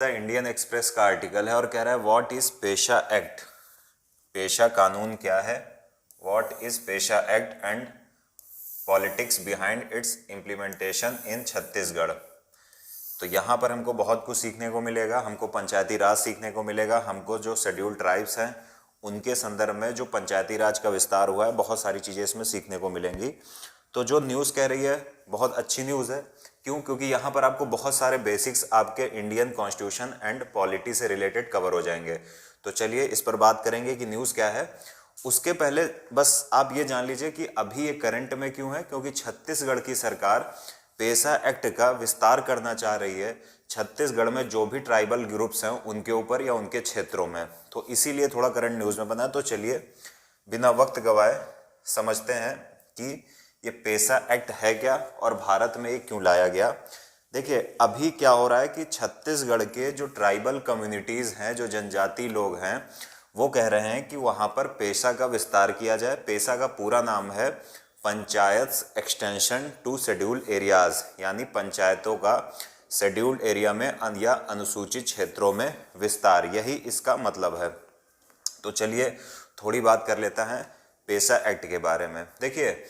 The Indian express का article है और कह रहा है व्हाट इज पेशा एक्ट। पेशा कानून क्या है, what is PESA act and politics behind its implementation in Chhattisgarh. तो यहाँ पर हमको बहुत कुछ सीखने को मिलेगा। हमको पंचायती राज सीखने को मिलेगा। हमको जो शेड्यूल्ड ट्राइब्स हैं उनके संदर्भ में जो पंचायती राज का विस्तार हुआ है, बहुत सारी चीज़ें इसमें सीखने को मिलेंगी। तो जो न्यूज़ कह रही है बहुत अच्छी न्यूज़ है। क्यों? क्योंकि यहाँ पर आपको बहुत सारे बेसिक्स आपके इंडियन कॉन्स्टिट्यूशन एंड पॉलिटी से रिलेटेड कवर हो जाएंगे। तो चलिए इस पर बात करेंगे कि न्यूज़ क्या है। उसके पहले बस आप ये जान लीजिए कि अभी ये करंट में क्यों है, क्योंकि छत्तीसगढ़ की सरकार पेशा एक्ट का विस्तार करना चाह रही है छत्तीसगढ़ में जो भी ट्राइबल ग्रुप्स हैं उनके ऊपर या उनके क्षेत्रों में। तो इसीलिए थोड़ा करंट न्यूज़ में बना। तो चलिए बिना वक्त गवाए समझते हैं कि ये पेशा एक्ट है क्या और भारत में ये क्यों लाया गया। देखिए अभी क्या हो रहा है कि छत्तीसगढ़ के जो ट्राइबल कम्युनिटीज़ हैं, जो जनजाति लोग हैं, वो कह रहे हैं कि वहाँ पर पेशा का विस्तार किया जाए। पेशा का पूरा नाम है panchayat extension to scheduled areas, यानी पंचायतों का शेड्यूल्ड एरिया में या अनुसूचित क्षेत्रों में विस्तार, यही इसका मतलब है। तो चलिए थोड़ी बात कर लेता है पेशा एक्ट के बारे में। देखिए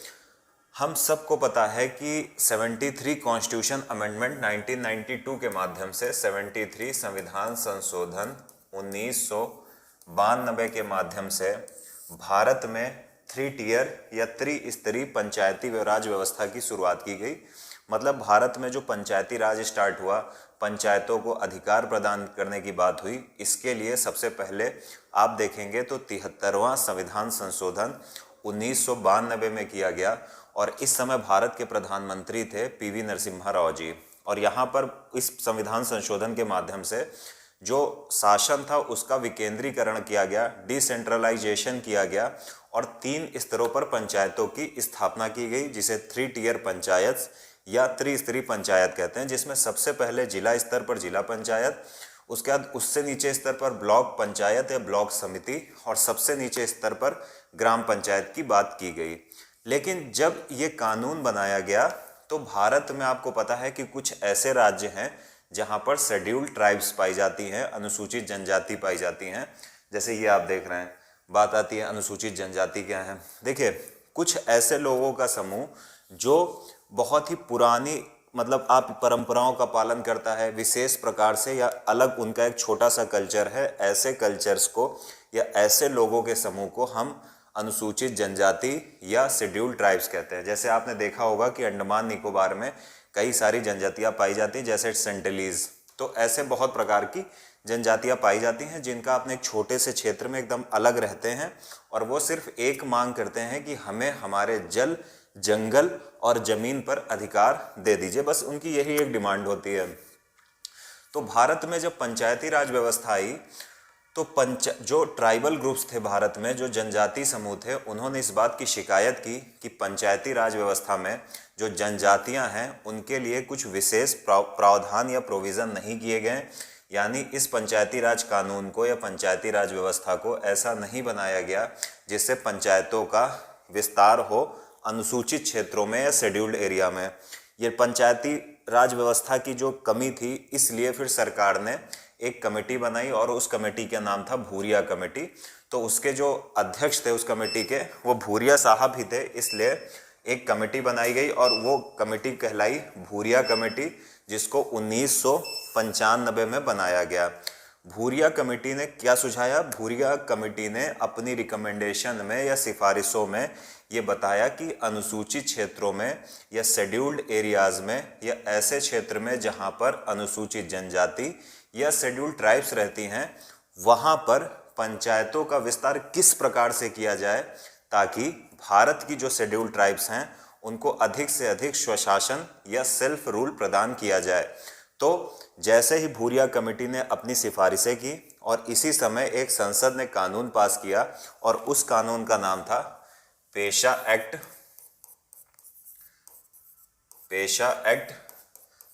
हम सबको पता है कि 73 कॉन्स्टिट्यूशन अमेंडमेंट 1992 के माध्यम से 73 संविधान संशोधन 1992 के माध्यम से भारत में 3 टियर या त्रिस्तरीय पंचायती राज व्यवस्था की शुरुआत की गई। मतलब भारत में जो पंचायती राज स्टार्ट हुआ, पंचायतों को अधिकार प्रदान करने की बात हुई। इसके लिए सबसे पहले आप देखेंगे तो 73वां संविधान संशोधन 1992 में किया गया और इस समय भारत के प्रधानमंत्री थे पीवी नरसिम्हा राव जी। और यहाँ पर इस संविधान संशोधन के माध्यम से जो शासन था उसका विकेंद्रीकरण किया गया, डिसेंट्रलाइजेशन किया गया और 3 स्तरों पर पंचायतों की स्थापना की गई, जिसे 3 टियर पंचायत या त्रिस्तरीय पंचायत कहते हैं, जिसमें सबसे पहले जिला स्तर पर जिला पंचायत, उसके बाद उससे नीचे स्तर पर ब्लॉक पंचायत या ब्लॉक समिति और सबसे नीचे स्तर पर ग्राम पंचायत की बात की गई। लेकिन जब ये कानून बनाया गया तो भारत में आपको पता है कि कुछ ऐसे राज्य हैं जहां पर शेड्यूल्ड ट्राइब्स पाई जाती हैं, अनुसूचित जनजाति पाई जाती हैं। जैसे ये आप देख रहे हैं, बात आती है अनुसूचित जनजाति क्या है। देखिए कुछ ऐसे लोगों का समूह जो बहुत ही पुरानी मतलब आप परंपराओं का पालन करता है विशेष प्रकार से, या अलग उनका एक छोटा सा कल्चर है, ऐसे कल्चर्स को या ऐसे लोगों के समूह को हम अनुसूचित जनजाति या शेड्यूल्ड ट्राइब्स कहते हैं। जैसे आपने देखा होगा कि अंडमान निकोबार में कई सारी जनजातियां पाई जाती हैं, जैसे सेंटिलीज। तो ऐसे बहुत प्रकार की जनजातियां पाई जाती हैं जिनका अपने एक छोटे से क्षेत्र में एकदम अलग रहते हैं और वो सिर्फ एक मांग करते हैं कि हमें हमारे जल, जंगल और जमीन पर अधिकार दे दीजिए। बस उनकी यही एक डिमांड होती है। तो भारत में जब पंचायती राज व्यवस्था आई तो जो ट्राइबल ग्रुप्स थे भारत में, जो जनजाति समूह थे, उन्होंने इस बात की शिकायत की कि पंचायती राज व्यवस्था में जो जनजातियां हैं उनके लिए कुछ विशेष प्रावधान या प्रोविज़न नहीं किए गए। यानी इस पंचायती राज कानून को या पंचायती राज व्यवस्था को ऐसा नहीं बनाया गया जिससे पंचायतों का विस्तार हो अनुसूचित क्षेत्रों में या शेड्यूल्ड एरिया में। ये पंचायती राज व्यवस्था की जो कमी थी, इसलिए फिर सरकार ने एक कमेटी बनाई और उस कमेटी का नाम था भूरिया कमेटी। तो उसके जो अध्यक्ष थे उस कमेटी के, वो भूरिया साहब ही थे, इसलिए एक कमेटी बनाई गई और वो कमेटी कहलाई भूरिया कमेटी, जिसको 1995 में बनाया गया। भूरिया कमेटी ने क्या सुझाया? भूरिया कमेटी ने अपनी रिकमेंडेशन में या सिफारिशों में ये बताया कि अनुसूचित क्षेत्रों में या शेड्यूल्ड एरियाज में या ऐसे क्षेत्र में जहाँ पर अनुसूचित जनजाति या शेड्यूल्ड ट्राइब्स रहती हैं, वहाँ पर पंचायतों का विस्तार किस प्रकार से किया जाए ताकि भारत की जो शेड्यूल्ड ट्राइब्स हैं उनको अधिक से अधिक स्वशासन या सेल्फ रूल प्रदान किया जाए। तो जैसे ही भूरिया कमेटी ने अपनी सिफारिशें की और इसी समय एक संसद ने कानून पास किया और उस कानून का नाम था पेशा एक्ट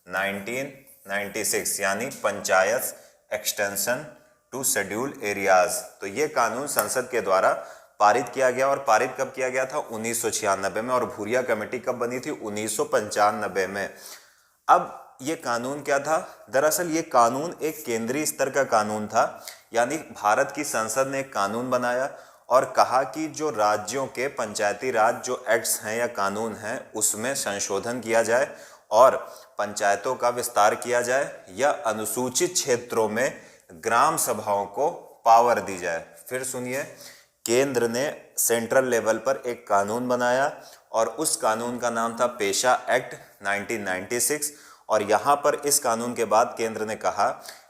1996, यानी panchayat extension to scheduled areas. तो ये कानून संसद के द्वारा पारित किया गया और पारित कब किया गया था? 1996 में। और भूरिया कमेटी कब बनी थी? 1995 में। अब ये कानून क्या था? दरअसल ये कानून एक केंद्रीय स्तर का कानून था, यानी भारत की संसद ने एक कानून बनाया और कहा कि जो राज्यों के पंचायती राज जो एक्ट्स हैं या कानून हैं उसमें संशोधन किया जाए और पंचायतों का विस्तार किया जाए या अनुसूचित क्षेत्रों में ग्राम सभाओं को पावर दी जाए। फिर सुनिए, केंद्र ने सेंट्रल लेवल पर एक कानून बनाया और उस कानून का नाम था पेशा एक्ट 1996। और यहाँ पर इस कानून के बाद केंद्र ने कहा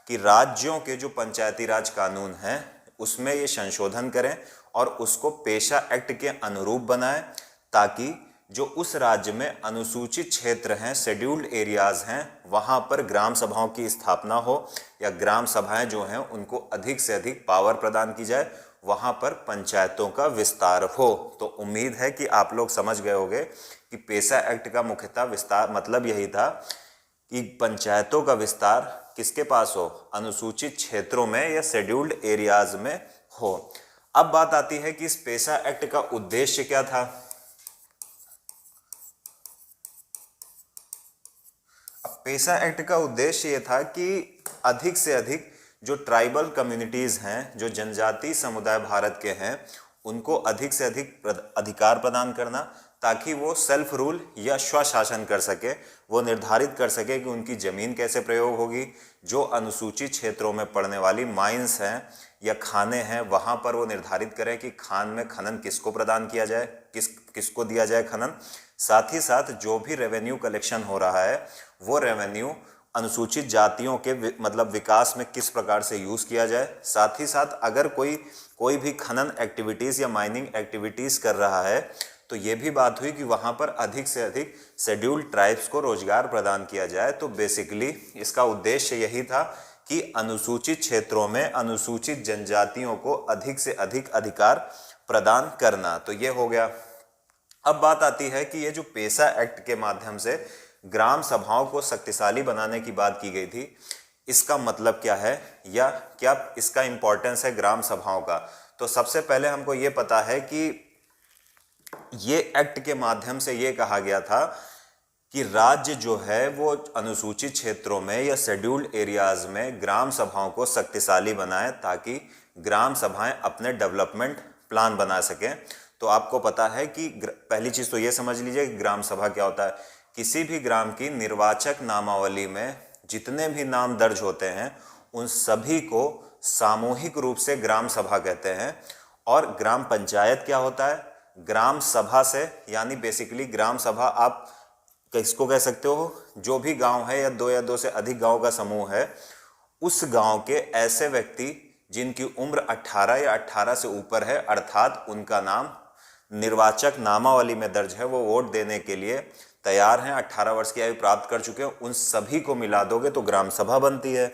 कि राज्यों के जो पंचायती राज कानून हैं उसमें ये संशोधन करें और उसको पेशा एक्ट के अनुरूप बनाएं, ताकि जो उस राज्य में अनुसूचित क्षेत्र हैं, शेड्यूल्ड एरियाज हैं, वहाँ पर ग्राम सभाओं की स्थापना हो या ग्राम सभाएं जो हैं उनको अधिक से अधिक पावर प्रदान की जाए, वहाँ पर पंचायतों का विस्तार हो। तो उम्मीद है कि आप लोग समझ गए होंगे कि पेशा एक्ट का मुख्यतः विस्तार मतलब यही था कि पंचायतों का विस्तार किसके पास हो? अनुसूचित क्षेत्रों में या शेड्यूल्ड एरियाज में हो। अब बात आती है कि इस पेशा एक्ट का उद्देश्य क्या था। अब पेशा एक्ट का उद्देश्य ये था कि अधिक से अधिक जो ट्राइबल कम्युनिटीज हैं, जो जनजातीय समुदाय भारत के हैं, उनको अधिक से अधिक अधिकार प्रदान करना, ताकि वो सेल्फ रूल या स्वशासन कर सके, वो निर्धारित कर सके कि उनकी ज़मीन कैसे प्रयोग होगी। जो अनुसूचित क्षेत्रों में पड़ने वाली माइंस हैं या खाने हैं, वहाँ पर वो निर्धारित करें कि खान में खनन किसको प्रदान किया जाए, किसको दिया जाए खनन। साथ ही साथ जो भी रेवेन्यू कलेक्शन हो रहा है वो रेवेन्यू अनुसूचित जातियों के मतलब विकास में किस प्रकार से यूज़ किया जाए। साथ ही साथ अगर कोई भी खनन एक्टिविटीज़ या माइनिंग एक्टिविटीज़ कर रहा है तो ये भी बात हुई कि वहाँ पर अधिक से अधिक शेड्यूल्ड ट्राइब्स को रोजगार प्रदान किया जाए। तो बेसिकली इसका उद्देश्य यही था कि अनुसूचित क्षेत्रों में अनुसूचित जनजातियों को अधिक से अधिक अधिकार प्रदान करना। तो ये हो गया। अब बात आती है कि ये जो पेशा एक्ट के माध्यम से ग्राम सभाओं को शक्तिशाली बनाने की बात की गई थी, इसका मतलब क्या है या क्या इसका इंपॉर्टेंस है ग्राम सभाओं का। तो सबसे पहले हमको ये पता है कि ये एक्ट के माध्यम से ये कहा गया था कि राज्य जो है वो अनुसूचित क्षेत्रों में या शेड्यूल्ड एरियाज में ग्राम सभाओं को शक्तिशाली बनाए, ताकि ग्राम सभाएं अपने डेवलपमेंट प्लान बना सकें। तो आपको पता है कि पहली चीज़ तो ये समझ लीजिए कि ग्राम सभा क्या होता है। किसी भी ग्राम की निर्वाचक नामावली में जितने भी नाम दर्ज होते हैं उन सभी को सामूहिक रूप से ग्राम सभा कहते हैं। और ग्राम पंचायत क्या होता है? ग्राम सभा से, यानी बेसिकली ग्राम सभा आप किसको कह सकते हो? जो भी गांव है या दो से अधिक गांव का समूह है, उस गांव के ऐसे व्यक्ति जिनकी उम्र 18 या 18 से ऊपर है, अर्थात उनका नाम निर्वाचक नामावली में दर्ज है, वो वोट देने के लिए तैयार हैं, 18 वर्ष की आयु प्राप्त कर चुके हैं, उन सभी को मिला दोगे तो ग्राम सभा बनती है।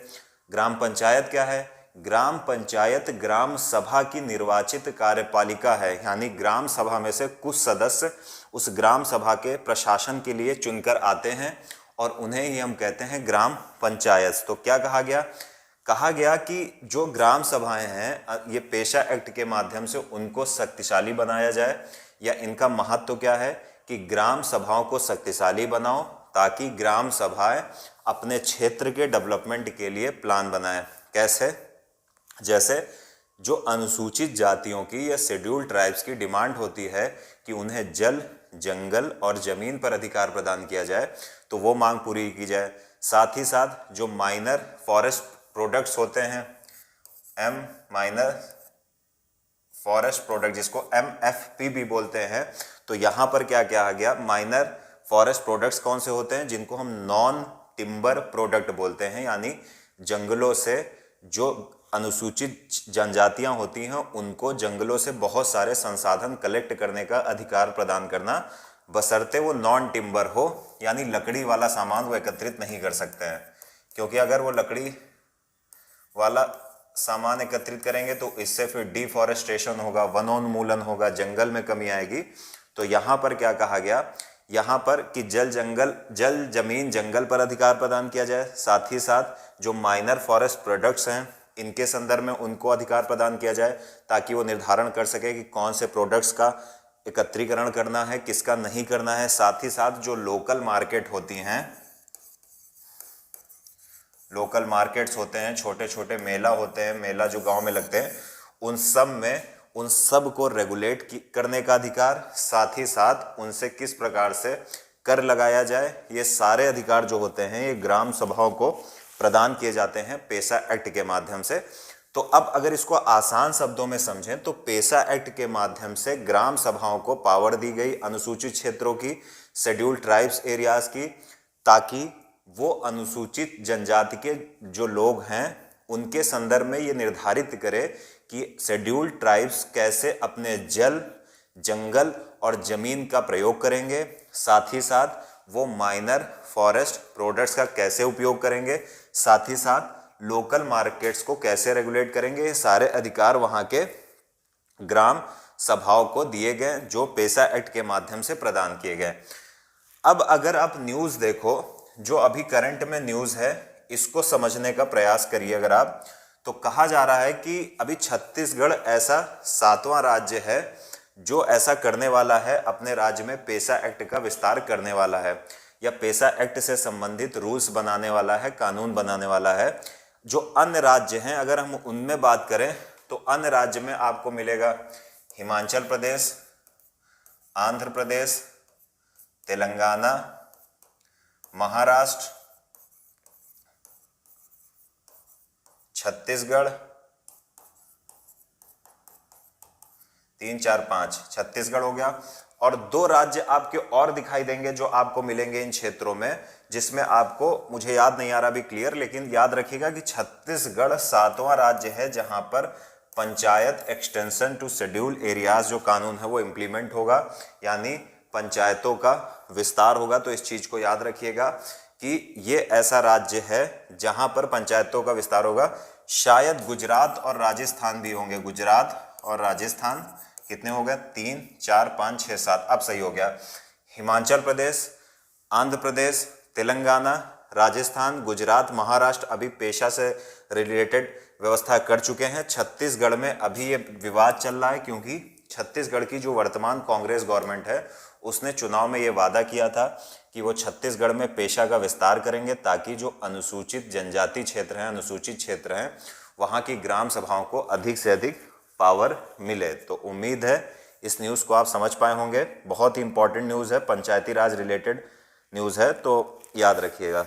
ग्राम पंचायत क्या है? ग्राम पंचायत ग्राम सभा की निर्वाचित कार्यपालिका है, यानी ग्राम सभा में से कुछ सदस्य उस ग्राम सभा के प्रशासन के लिए चुनकर आते हैं और उन्हें ही हम कहते हैं ग्राम पंचायत। तो क्या कहा गया? कहा गया कि जो ग्राम सभाएं हैं ये पेशा एक्ट के माध्यम से उनको शक्तिशाली बनाया जाए, या इनका महत्व क्या है कि ग्राम सभाओं को शक्तिशाली बनाओ ताकि ग्राम सभाएं अपने क्षेत्र के डेवलपमेंट के लिए प्लान बनाएं। कैसे? जैसे जो अनुसूचित जातियों की या शेड्यूल्ड ट्राइब्स की डिमांड होती है कि उन्हें जल, जंगल और ज़मीन पर अधिकार प्रदान किया जाए, तो वो मांग पूरी की जाए। साथ ही साथ जो माइनर फॉरेस्ट प्रोडक्ट्स होते हैं, माइनर फॉरेस्ट प्रोडक्ट जिसको MFP भी बोलते हैं, तो यहाँ पर क्या कहा गया? माइनर फॉरेस्ट प्रोडक्ट्स कौन से होते हैं? जिनको हम नॉन टिम्बर प्रोडक्ट बोलते हैं, यानी जंगलों से जो अनुसूचित जनजातियां होती हैं उनको जंगलों से बहुत सारे संसाधन कलेक्ट करने का अधिकार प्रदान करना, बशर्ते वो नॉन टिम्बर हो, यानी लकड़ी वाला सामान वो एकत्रित नहीं कर सकते हैं। क्योंकि अगर वो लकड़ी वाला सामान एकत्रित करेंगे तो इससे फिर डिफॉरेस्टेशन होगा, वनोन्मूलन होगा, जंगल में कमी आएगी। तो यहाँ पर क्या कहा गया? यहाँ पर कि जल, जमीन, जंगल पर अधिकार प्रदान किया जाए। साथ ही साथ जो माइनर फॉरेस्ट प्रोडक्ट्स हैं इनके संदर्भ में उनको अधिकार प्रदान किया जाए, ताकि वो निर्धारण कर सके कि कौन से प्रोडक्ट्स का एकत्रीकरण करना है, किसका नहीं करना है। साथ ही साथ जो लोकल मार्केट होती हैं, लोकल मार्केट्स होते हैं, छोटे छोटे मेला होते हैं, मेला जो गांव में लगते हैं, उन सब में उन सब को रेगुलेट करने का अधिकार, साथ ही साथ उनसे किस प्रकार से कर लगाया जाए, ये सारे अधिकार जो होते हैं ये ग्राम सभाओं को प्रदान किए जाते हैं पेसा एक्ट के माध्यम से। तो अब अगर इसको आसान शब्दों में समझें तो पेसा एक्ट के माध्यम से ग्राम सभाओं को पावर दी गई अनुसूचित क्षेत्रों की, शेड्यूल्ड ट्राइब्स एरियाज की, ताकि वो अनुसूचित जनजाति के जो लोग हैं उनके संदर्भ में ये निर्धारित करे कि शेड्यूल्ड ट्राइब्स कैसे अपने जल, जंगल और जमीन का प्रयोग करेंगे, साथ ही साथ वो माइनर फॉरेस्ट प्रोडक्ट्स का कैसे उपयोग करेंगे, साथ ही साथ लोकल मार्केट्स को कैसे रेगुलेट करेंगे। ये सारे अधिकार वहाँ के ग्राम सभाओं को दिए गए जो पेसा एक्ट के माध्यम से प्रदान किए गए। अब अगर आप न्यूज़ देखो, जो अभी करंट में न्यूज़ है, इसको समझने का प्रयास करिए अगर आप, तो कहा जा रहा है कि अभी छत्तीसगढ़ ऐसा 7वां राज्य है जो ऐसा करने वाला है, अपने राज्य में पेसा एक्ट का विस्तार करने वाला है या पेसा एक्ट से संबंधित रूल्स बनाने वाला है, कानून बनाने वाला है। जो अन्य राज्य हैं अगर हम उनमें बात करें तो अन्य राज्य में आपको मिलेगा हिमाचल प्रदेश, आंध्र प्रदेश, तेलंगाना, महाराष्ट्र, छत्तीसगढ़, 3, 4, 5 छत्तीसगढ़ हो गया, और 2 राज्य आपके और दिखाई देंगे जो आपको मिलेंगे इन क्षेत्रों में, जिसमें आपको, मुझे याद नहीं आ रहा अभी क्लियर, लेकिन याद रखिएगा कि छत्तीसगढ़ 7वां राज्य है जहां पर panchayat extension to schedule areas जो कानून है वो इम्प्लीमेंट होगा, यानी पंचायतों का विस्तार होगा। तो इस चीज को याद रखिएगा कि ये ऐसा राज्य है जहां पर पंचायतों का विस्तार होगा। शायद गुजरात और राजस्थान भी होंगे, गुजरात और राजस्थान कितने हो गए, 3, 4, 5, 6, 7, अब सही हो गया। हिमाचल प्रदेश, आंध्र प्रदेश, तेलंगाना, राजस्थान, गुजरात, महाराष्ट्र अभी पेशा से रिलेटेड व्यवस्था कर चुके हैं। छत्तीसगढ़ में अभी ये विवाद चल रहा है क्योंकि छत्तीसगढ़ की जो वर्तमान कांग्रेस गवर्नमेंट है उसने चुनाव में ये वादा किया था कि वो छत्तीसगढ़ में पेशा का विस्तार करेंगे ताकि जो अनुसूचित जनजाति क्षेत्र हैं, अनुसूचित क्षेत्र हैं, वहाँ की ग्राम सभाओं को अधिक से अधिक पावर मिले। तो उम्मीद है इस न्यूज़ को आप समझ पाए होंगे। बहुत ही इंपॉर्टेंट न्यूज़ है, पंचायती राज रिलेटेड न्यूज़ है, तो याद रखिएगा।